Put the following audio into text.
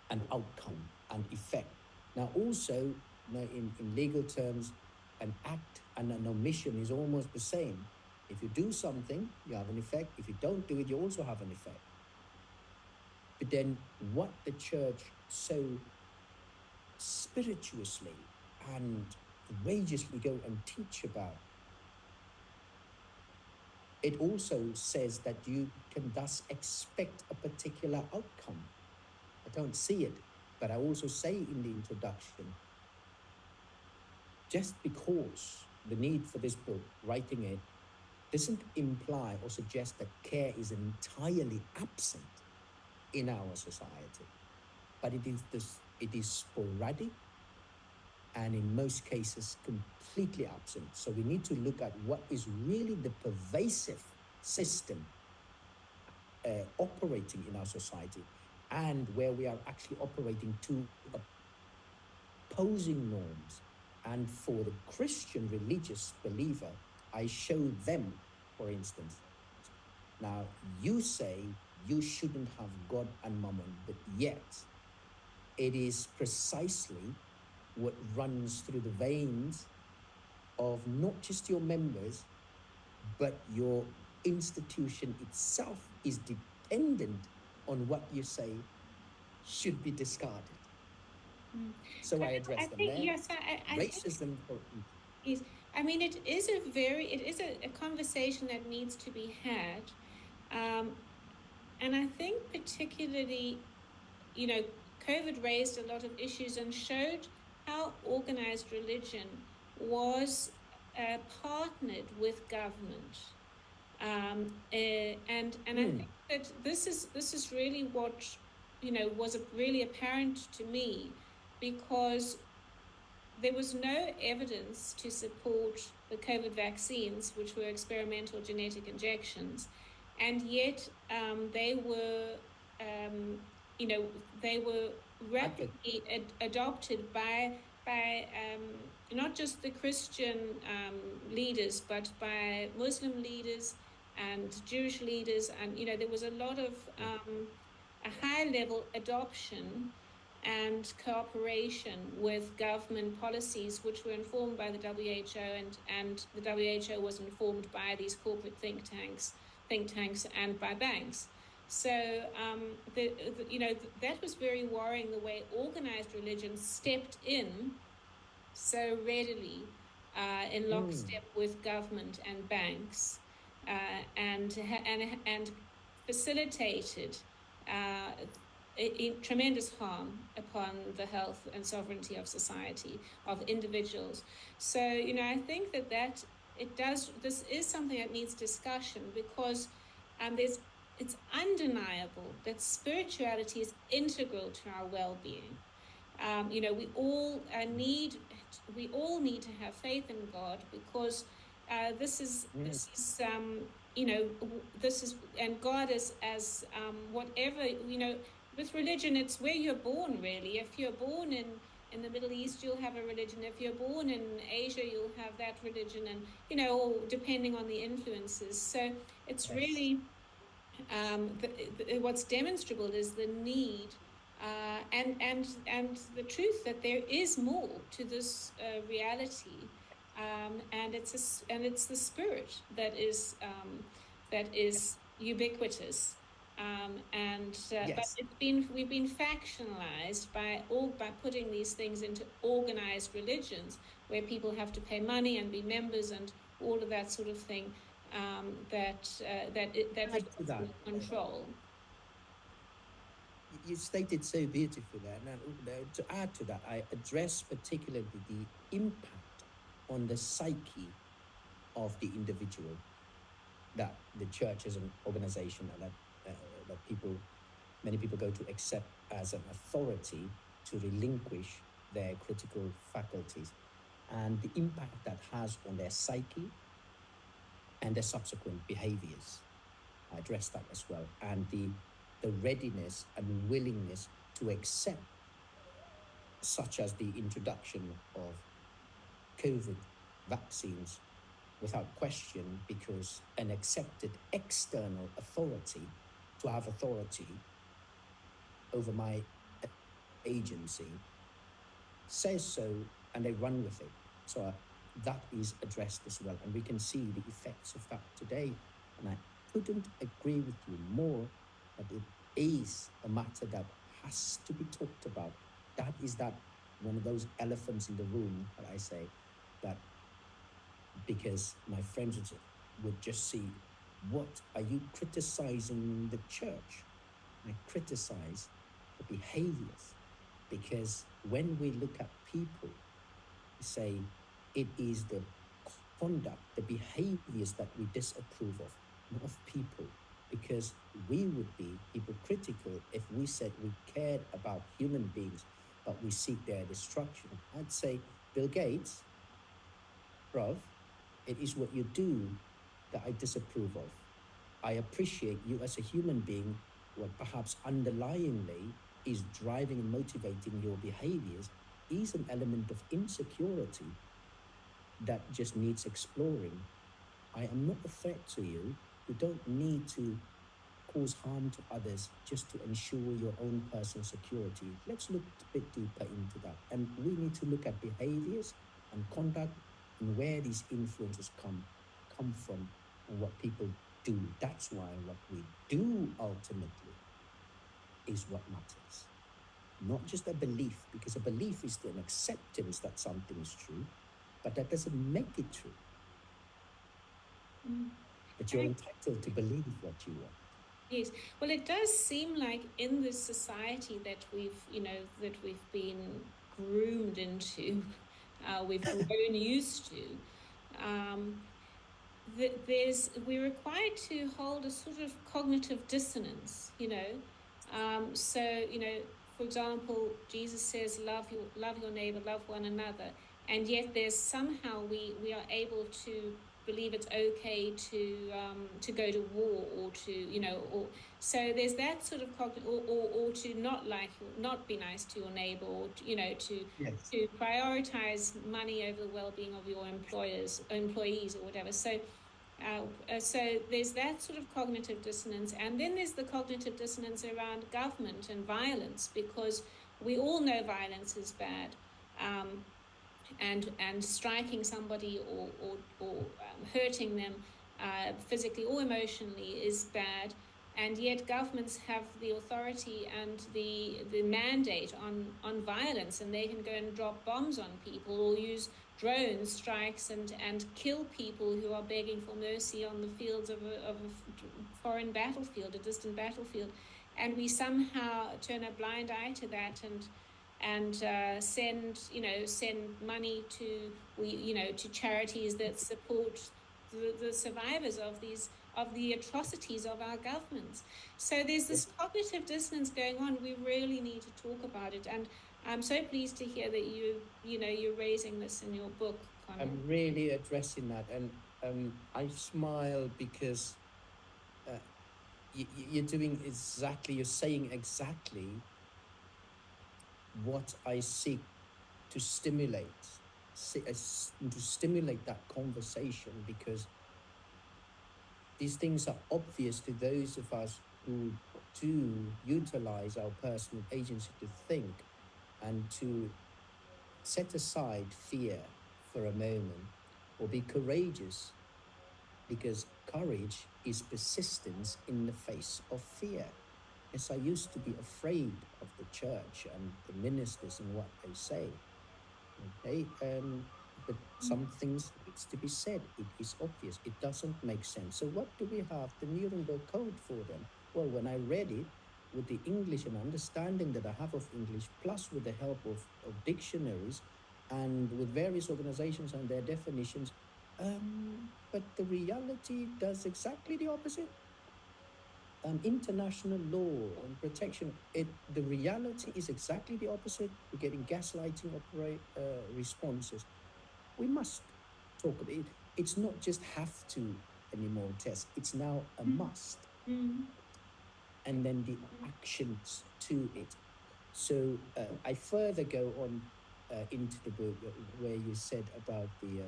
an outcome and effect. Now, also, in legal terms, an act and an omission is almost the same. If you do something, you have an effect. If you don't do it, you also have an effect. But then what the church so spirituously and courageously go and teach about, it also says that you can thus expect a particular outcome. I don't see it, but I also say in the introduction, just because the need for this book, writing it, doesn't imply or suggest that care is entirely absent in our society, but it is sporadic and in most cases completely absent. So we need to look at what is really the pervasive system operating in our society, and where we are actually operating to opposing norms. And for the Christian religious believer, I show them, for instance, now you say you shouldn't have God and mammon, but yet it is precisely what runs through the veins of not just your members, but your institution itself is dependent on what you say should be discarded. So I address them there. Yes, Racism for is, I mean, it is a conversation that needs to be had. And I think particularly, COVID raised a lot of issues and showed how organized religion was partnered with government. And I think that this is really what, was really apparent to me, because there was no evidence to support the COVID vaccines, which were experimental genetic injections, and yet they were, they were rapidly adopted by not just the Christian leaders, but by Muslim leaders and Jewish leaders, and there was a lot of a high-level adoption and cooperation with government policies, which were informed by the WHO, and the WHO was informed by these corporate think tanks and by banks. So that was very worrying, the way organized religion stepped in so readily in lockstep with government and banks, and facilitated tremendous harm upon the health and sovereignty of society, of individuals. So, I think that this is something that needs discussion, because it's undeniable that spirituality is integral to our well-being. We all need to have faith in God, because this is and God is as whatever, with religion, it's where you're born, really. If you're born in the Middle East, you'll have a religion. If you're born in Asia, you'll have that religion, and depending on the influences. So it's really what's demonstrable is the need and the truth that there is more to this reality, and it's the Spirit that is ubiquitous. But we've been factionalized by putting these things into organized religions, where people have to pay money and be members and all of that sort of thing. That control. You stated so beautifully there. Now, to add to that, I address particularly the impact on the psyche of the individual that the church as an organization that many people go to accept as an authority to relinquish their critical faculties, and the impact that has on their psyche and their subsequent behaviors. I address that as well, and the readiness and willingness to accept, such as the introduction of COVID vaccines without question, because an accepted external authority, to have authority over my agency says so, and they run with it. So that is addressed as well, and we can see the effects of that today. And I couldn't agree with you more that it is a matter that has to be talked about. That is that one of those elephants in the room that I say that, because my friends would just see, what are you criticizing the church? I criticize the behaviors, because when we look at people, we say it is the conduct, the behaviors that we disapprove of, not of people, because we would be hypocritical if we said we cared about human beings, but we seek their destruction. I'd say, Bill Gates, bruv, it is what you do that I disapprove of. I appreciate you as a human being. What perhaps underlyingly is driving and motivating your behaviors is an element of insecurity that just needs exploring. I am not a threat to you. You don't need to cause harm to others just to ensure your own personal security. Let's look a bit deeper into that. And we need to look at behaviors and conduct and where these influences come from and what people do. That's why what we do ultimately is what matters. Not just a belief, because a belief is an acceptance that something is true, but that doesn't make it true. But you're entitled to believe what you want. Yes. Well, it does seem like in this society that we've been groomed into, we've grown used to, we're required to hold a sort of cognitive dissonance, so, for example, Jesus says, love your neighbor, love one another. And yet there's somehow we are able to believe it's okay to go to war, or or so there's that sort of or to not be nice to your neighbor, or Yes. to prioritize money over the well-being of your employees or whatever. So there's that sort of cognitive dissonance, and then there's the cognitive dissonance around government and violence, because we all know violence is bad, and striking somebody or hurting them physically or emotionally is bad. And yet governments have the authority and the mandate on violence, and they can go and drop bombs on people or use drone strikes and kill people who are begging for mercy on the fields of a foreign battlefield, a distant battlefield. And we somehow turn a blind eye to that, and send money to charities that support the survivors of the atrocities of our governments. So there's this cognitive dissonance going on. We really need to talk about it, and I'm so pleased to hear that you're raising this in your book, Conell. I'm really addressing that, and I smile because you're doing exactly, you're saying exactly what I seek to stimulate that conversation, because these things are obvious to those of us who do utilize our personal agency to think and to set aside fear for a moment, or be courageous, because courage is persistence in the face of fear. Yes, I used to be afraid of the church and the ministers and what they say. Okay, but some things needs to be said. It is obvious. It doesn't make sense. So what do we have the Nuremberg Code for then? Well, when I read it with the English and understanding that I have of English, plus with the help of dictionaries and with various organizations and their definitions, but the reality does exactly the opposite. International law and protection, the reality is exactly the opposite. We're getting gaslighting responses. We must talk about it. It's not just have to anymore, Tess. It's now a must. And then the actions to it. So I further go on into the book where you said about the